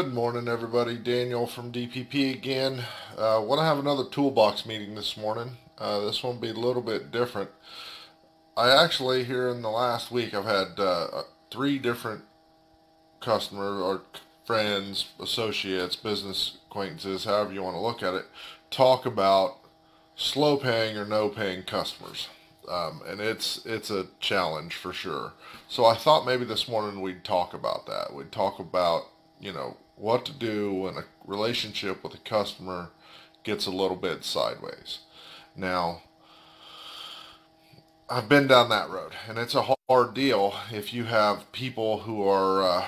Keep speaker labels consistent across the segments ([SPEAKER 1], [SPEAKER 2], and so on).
[SPEAKER 1] Good morning, everybody. Daniel from DPP again. Want to have another toolbox meeting this morning. This one will be a little bit different. I actually, here in the last week, I've had three different customers or friends, associates, business acquaintances, however you want to look at it, talk about slow paying or no paying customers. And it's a challenge for sure. So I thought maybe this morning we'd talk about that. We'd talk about, what to do when a relationship with a customer gets a little bit sideways. Now, I've been down that road, and it's a hard deal if you have people who are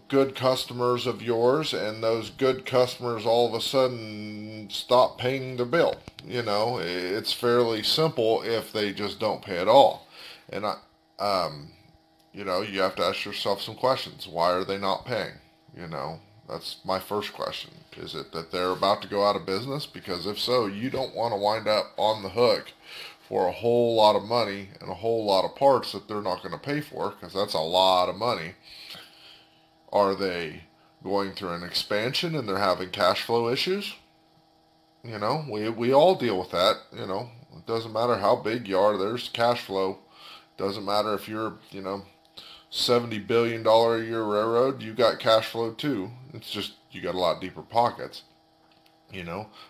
[SPEAKER 1] good customers of yours, and those good customers all of a sudden stop paying the bill. It's fairly simple if they just don't pay at all. And you have to ask yourself some questions. Why are they not paying? That's my first question. Is it that they're about to go out of business? Because if so, you don't want to wind up on the hook for a whole lot of money and a whole lot of parts that they're not going to pay for, because that's a lot of money. Are they going through an expansion and they're having cash flow issues? We all deal with that. It doesn't matter how big you are, there's cash flow. Doesn't matter if you're, $70 billion a year railroad, you got cash flow too. It's just you got a lot deeper pockets.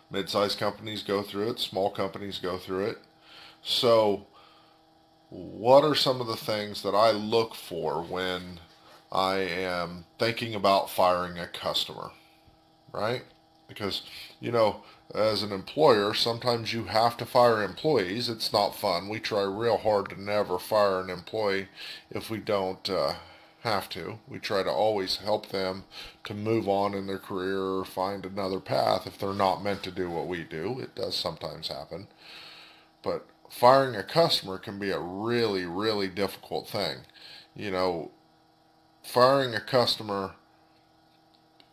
[SPEAKER 1] Mid-sized companies go through it, small companies go through it. So, what are some of the things that I look for when I am thinking about firing a customer, right? Because, as an employer, sometimes you have to fire employees. It's not fun. We try real hard to never fire an employee if we don't have to. We try to always help them to move on in their career or find another path if they're not meant to do what we do. It does sometimes happen. But firing a customer can be a really, really difficult thing. Firing a customer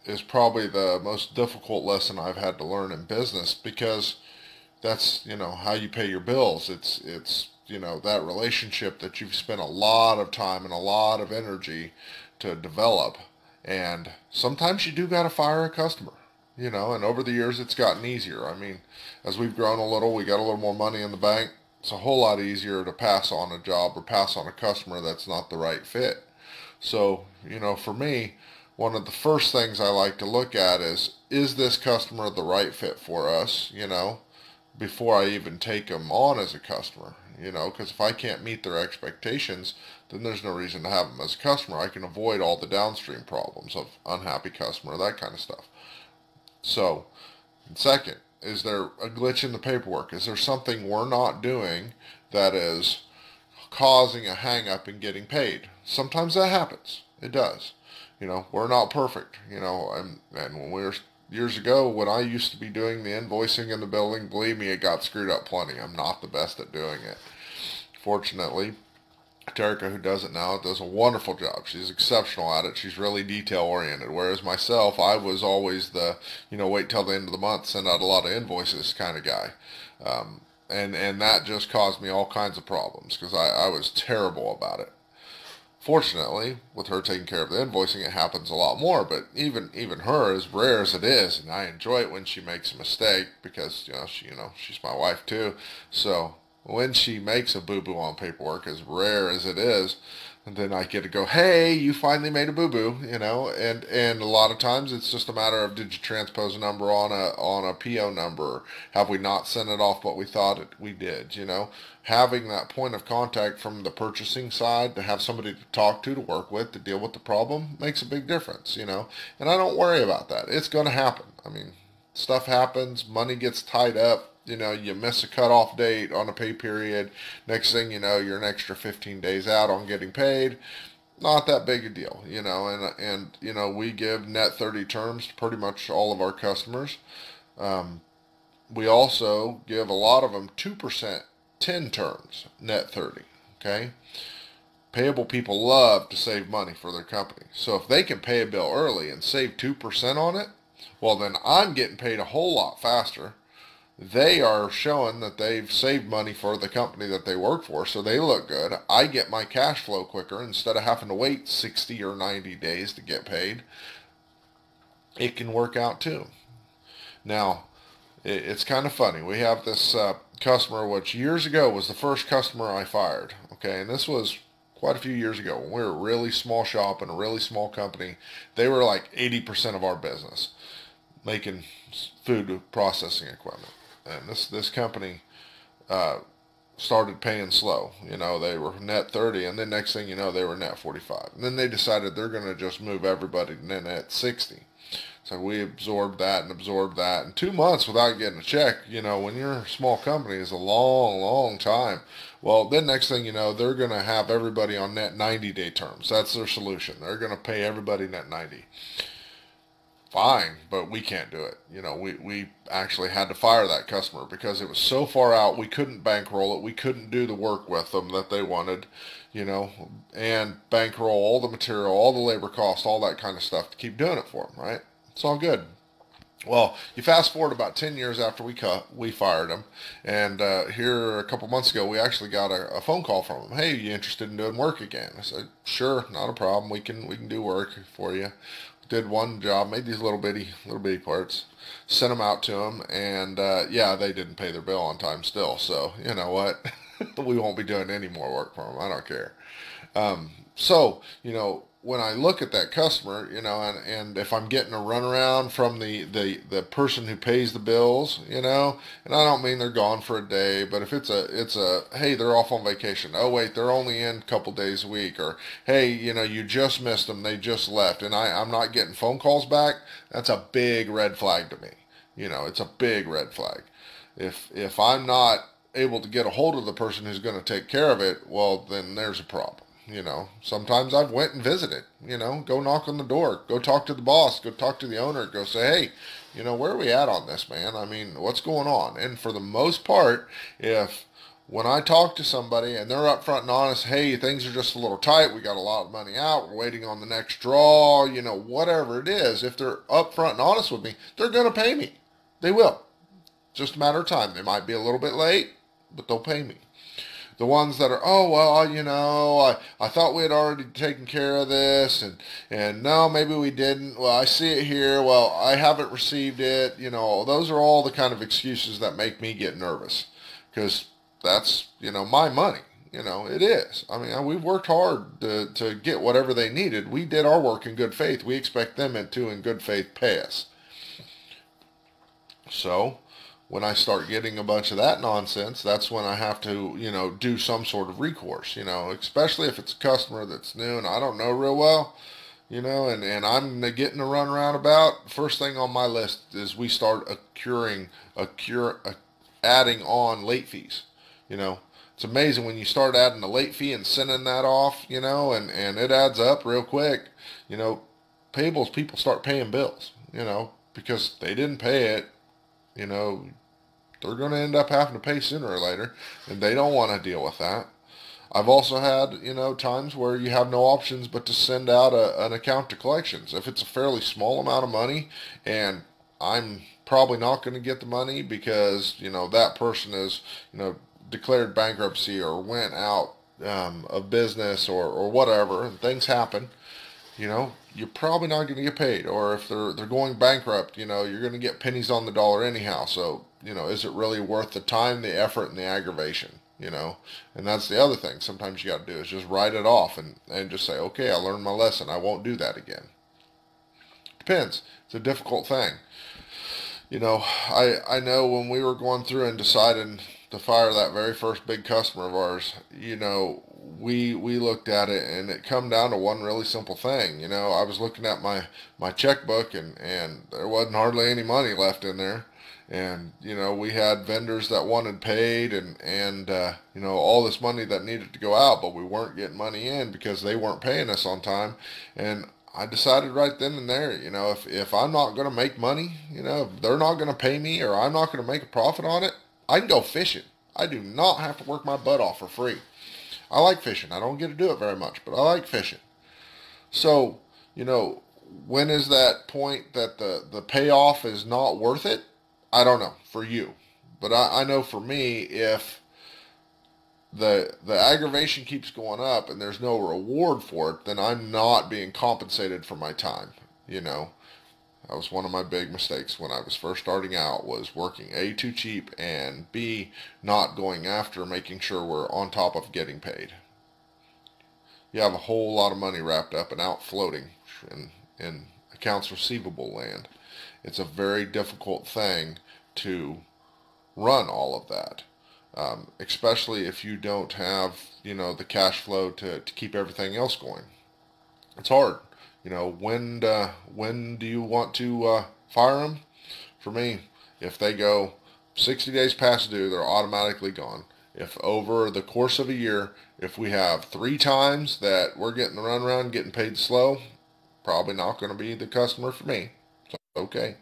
[SPEAKER 1] is probably the most difficult lesson I've had to learn in business, because that's, how you pay your bills. It's that relationship that you've spent a lot of time and a lot of energy to develop. And sometimes you do got to fire a customer, and over the years it's gotten easier. I mean, as we've grown a little, we got a little more money in the bank. It's a whole lot easier to pass on a job or pass on a customer that's not the right fit. So, for me, one of the first things I like to look at is this customer the right fit for us, before I even take them on as a customer, because if I can't meet their expectations, then there's no reason to have them as a customer. I can avoid all the downstream problems of unhappy customer, that kind of stuff. So, second, is there a glitch in the paperwork? Is there something we're not doing that is causing a hang up in getting paid? Sometimes that happens. It does. We're not perfect, and when we were years ago, when I used to be doing the invoicing in the building, believe me, it got screwed up plenty. I'm not the best at doing it. Fortunately, Terica, who does it now, does a wonderful job. She's exceptional at it. She's really detail oriented. Whereas myself, I was always the, wait till the end of the month, send out a lot of invoices kind of guy. And that just caused me all kinds of problems because I was terrible about it. Fortunately, with her taking care of the invoicing, it happens a lot more. But even her, as rare as it is, and I enjoy it when she makes a mistake because she's my wife too. So when she makes a boo boo on paperwork, as rare as it is, and then I get to go, hey, you finally made a boo boo, and a lot of times it's just a matter of, did you transpose a number on a PO number? Have we not sent it off, but we thought we did, Having that point of contact from the purchasing side to have somebody to talk to work with, to deal with the problem makes a big difference, and I don't worry about that. It's going to happen. I mean, stuff happens, money gets tied up, you miss a cutoff date on a pay period. Next thing you know, you're an extra 15 days out on getting paid. Not that big a deal, and we give net 30 terms to pretty much all of our customers. We also give a lot of them 2%, 10 terms, net 30, okay? Payable people love to save money for their company. So if they can pay a bill early and save 2% on it, well, then I'm getting paid a whole lot faster. They are showing that they've saved money for the company that they work for, so they look good. I get my cash flow quicker instead of having to wait 60 or 90 days to get paid. it can work out too. Now, it's kind of funny. We have this customer, which years ago was the first customer I fired. Okay, and this was quite a few years ago when we were a really small shop and a really small company. They were like 80% of our business, making food processing equipment. And this company started paying slow. You know, they were net 30, and then next thing you know, they were net 45. And then they decided they're going to just move everybody to net 60. So we absorbed that and absorbed that. And 2 months without getting a check, you know, when you're a small company is a long, long time. Well, then next thing you know, they're going to have everybody on net 90-day terms. That's their solution. They're going to pay everybody net 90. Fine, but we can't do it. You know, we actually had to fire that customer because it was so far out, we couldn't bankroll it. We couldn't do the work with them that they wanted, you know, and bankroll all the material, all the labor costs, all that kind of stuff to keep doing it for them, right? It's all good. Well, you fast forward about 10 years after we fired him, and here a couple months ago, we actually got a phone call from him. Hey, you interested in doing work again? I said, sure, not a problem. We can do work for you. Did one job, made these little bitty parts, sent them out to them, and yeah, they didn't pay their bill on time still. So you know what, we won't be doing any more work for them. I don't care. So you know, when I look at that customer, you know, and if I'm getting a runaround from the person who pays the bills, you know, and I don't mean they're gone for a day, but if it's a hey, they're off on vacation. Oh wait, they're only in a couple days a week, or hey, you know, you just missed them, they just left, and I'm not getting phone calls back. That's a big red flag to me. You know, it's a big red flag. If I'm not able to get a hold of the person who's going to take care of it, well, then there's a problem. You know, sometimes I've went and visited, you know, go knock on the door, go talk to the boss, go talk to the owner, go say, hey, you know, where are we at on this, man? I mean, what's going on? And for the most part, if when I talk to somebody and they're upfront and honest, hey, things are just a little tight, we got a lot of money out, we're waiting on the next draw, you know, whatever it is, if they're upfront and honest with me, they're going to pay me. They will. Just a matter of time. They might be a little bit late, but they'll pay me. The ones that are, oh, well, you know, I thought we had already taken care of this, and no, maybe we didn't. Well, I see it here. Well, I haven't received it. You know, those are all the kind of excuses that make me get nervous because that's, you know, my money. You know, it is. I mean, we've worked hard to get whatever they needed. We did our work in good faith. We expect them to, in good faith, pay us. So when I start getting a bunch of that nonsense, that's when I have to, you know, do some sort of recourse, you know, especially if it's a customer that's new and I don't know real well, you know, and I'm getting a runaround about. First thing on my list is we start adding on late fees, you know. It's amazing when you start adding a late fee and sending that off, you know, and it adds up real quick, you know. Payables people start paying bills, you know, because they didn't pay it, you know, they're going to end up having to pay sooner or later, and they don't want to deal with that. I've also had, you know, times where you have no options but to send out an account to collections. If it's a fairly small amount of money, and I'm probably not going to get the money because, you know, that person is, you know, declared bankruptcy or went out of business or whatever, and things happen, you know, you're probably not going to get paid. Or if they're going bankrupt, you know, you're going to get pennies on the dollar anyhow. So, you know, is it really worth the time, the effort, and the aggravation? You know, and that's the other thing. Sometimes you got to do is just write it off and just say, okay, I learned my lesson. I won't do that again. Depends. It's a difficult thing. You know, I know when we were going through and deciding to fire that very first big customer of ours, you know, we looked at it and it come down to one really simple thing. You know, I was looking at my checkbook and there wasn't hardly any money left in there. And, you know, we had vendors that wanted paid and you know, all this money that needed to go out, but we weren't getting money in because they weren't paying us on time. And I decided right then and there, you know, if I'm not going to make money, you know, if they're not going to pay me or I'm not going to make a profit on it, I can go fishing. I do not have to work my butt off for free. I like fishing. I don't get to do it very much, but I like fishing. So, you know, when is that point that the payoff is not worth it? I don't know for you. But I know for me, if the aggravation keeps going up and there's no reward for it, then I'm not being compensated for my time, you know. That was one of my big mistakes when I was first starting out, was working A, too cheap, and B, not going after making sure we're on top of getting paid. You have a whole lot of money wrapped up and out floating in accounts receivable land. It's a very difficult thing to run all of that, especially if you don't have, the cash flow to keep everything else going. It's hard. When do you want to fire them? For me, if they go 60 days past due, they're automatically gone. If over the course of a year, if we have 3 times that we're getting the runaround, getting paid slow, probably not going to be the customer for me. So, okay.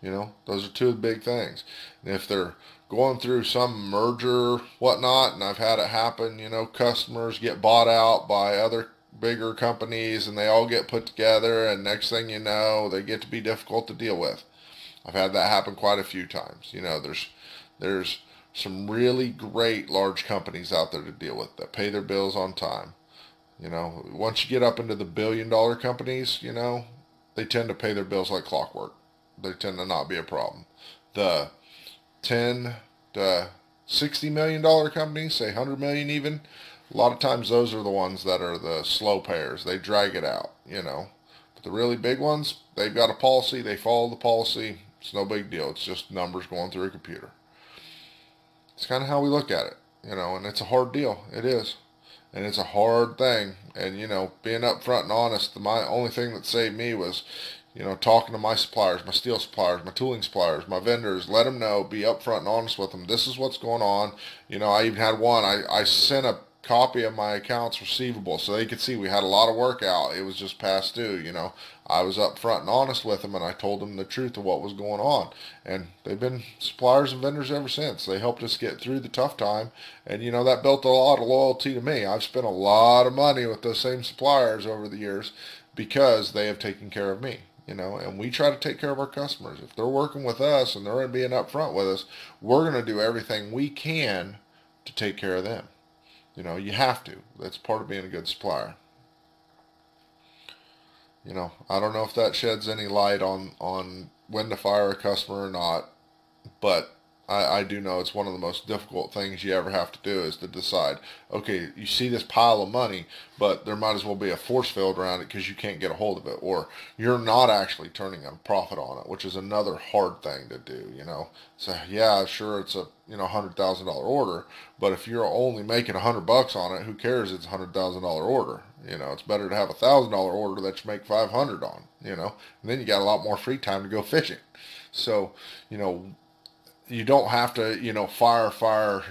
[SPEAKER 1] Those are two of the big things. And if they're going through some merger, whatnot, and I've had it happen, customers get bought out by other bigger companies and they all get put together, and next thing you know, they get to be difficult to deal with. I've had that happen quite a few times. There's some really great large companies out there to deal with that pay their bills on time. Once you get up into the billion-dollar companies, they tend to pay their bills like clockwork. They tend to not be a problem. The 10 to $60 million companies, say 100 million even, a lot of times those are the ones that are the slow payers. They drag it out. But the really big ones, they've got a policy, they follow the policy. It's no big deal. It's just numbers going through a computer. It's kind of how we look at it, and it's a hard deal. It is. And it's a hard thing. And, being upfront and honest, my only thing that saved me was, talking to my suppliers, my steel suppliers, my tooling suppliers, my vendors, let them know, be upfront and honest with them. This is what's going on. I even had one, I sent a copy of my accounts receivable so they could see we had a lot of work out. It was just past due. I was upfront and honest with them, and I told them the truth of what was going on. And they've been suppliers and vendors ever since. They helped us get through the tough time, and that built a lot of loyalty to me. I've spent a lot of money with those same suppliers over the years because they have taken care of me. And we try to take care of our customers. If they're working with us and they're being upfront with us, we're going to do everything we can to take care of them. You have to. That's part of being a good supplier. I don't know if that sheds any light on when to fire a customer or not, but I do know it's one of the most difficult things you ever have to do, is to decide, okay, you see this pile of money, but there might as well be a force field around it because you can't get a hold of it, or you're not actually turning a profit on it, which is another hard thing to do. So yeah, sure, it's a $100,000 order, but if you're only making $100 on it, who cares? It's a $100,000 order. It's better to have a $1,000 order that you make 500 on. And then you got a lot more free time to go fishing. So you don't have to, fire,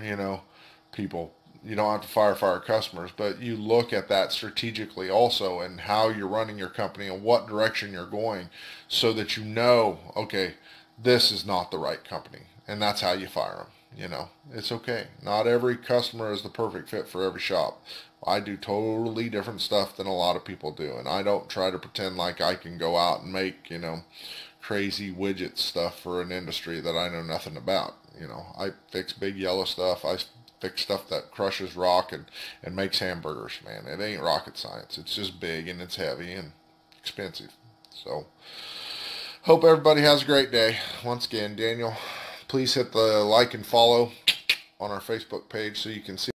[SPEAKER 1] people. You don't have to fire customers, but you look at that strategically also, and how you're running your company and what direction you're going, so that okay, this is not the right company, and that's how you fire them. It's okay. Not every customer is the perfect fit for every shop. I do totally different stuff than a lot of people do, and I don't try to pretend like I can go out and make, crazy widget stuff for an industry that I know nothing about. I fix big yellow stuff. I fix stuff that crushes rock and makes hamburgers, man. It ain't rocket science. It's just big and it's heavy and expensive. So, hope everybody has a great day. Once again, Daniel, please hit the like and follow on our Facebook page so you can see